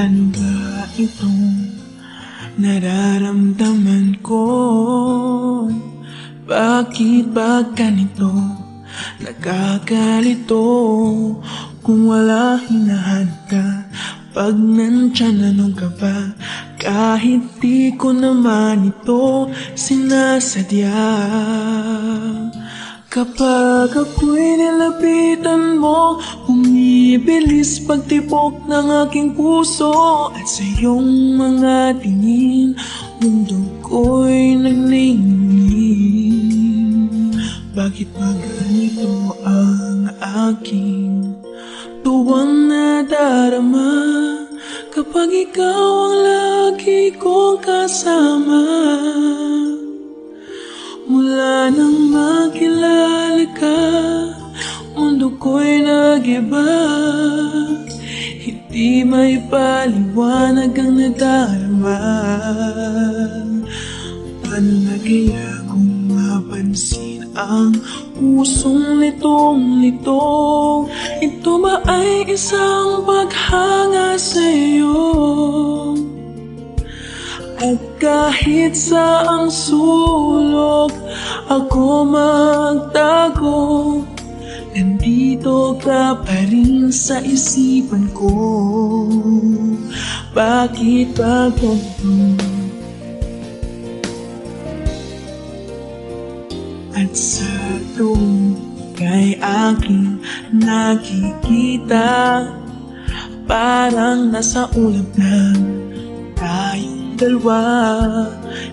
Ano ba itong nararamdaman ko? Bakit ba ganito? Nakakalito kung wala hinahanap ka. Pag nandyan, anong ka ba? Kahit di ko naman ito sinasadya. Kapag ako'y nilapitan mo, bumibilis pagtipok ng aking puso. At sa iyong mga tingin, mundo ko'y nagningning. Bakit ba ganito ang aking tuwang nadarama? Kapag ikaw ang lagi kong kasama, mula nang makilala ka, mundo ko'y nag-iba. Hindi may paliwanag ang nadarama. Paano na kaya kung mapansin ang pusong litong-lito? Ito ba ay isang paghanga sa'yo? At kahit saang sulok ako magtago, nandito ka pa rin sa isipan ko. Bakit ba ganito? At sa tuwing kay aking nakikita, parang nasa ulap lang tayong dalawa.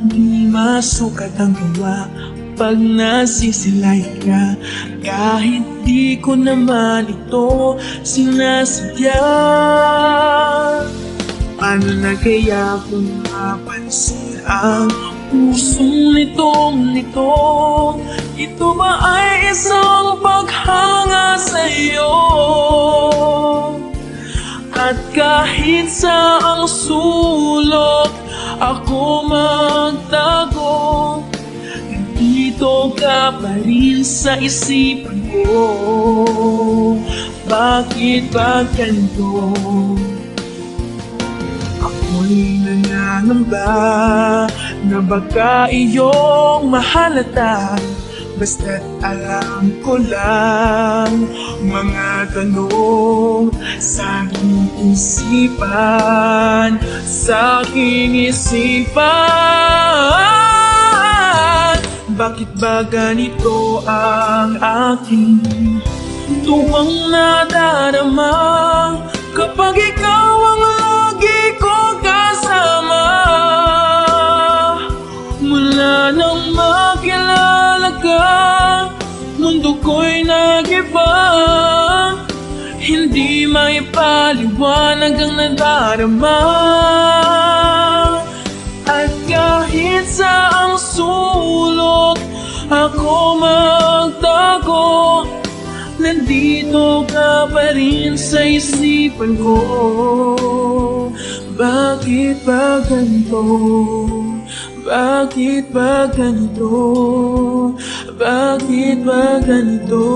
Di masukat ang gawa pag nasisilay ka, kahit di ko naman ito sinasadya. Paano na kaya kung mapansin ang pusong litong-lito? Ito ba ay isang paghanga sa'yo? At kahit saang sulok ako magtago, nandito ka pa rin sa isipan ko. Bakit ba ganito? Ako'y nangangamba na baka iyong mahalata. Basta't alam ko lang mga tanong sa aking isipan, sa aking isipan. Bakit ba ganito ang aking tuwang nadarama? Kapag ikaw ang lagi kong kasama, mula nang makilala ka, mundo ko'y nag-iba. Hindi may paliwanag ang nadarama. At kahit saang sulok ako magtago, nandito ka pa rin sa isipan ko. Bakit ba ganito? Bakit ba ganito? Bakit ba ganito?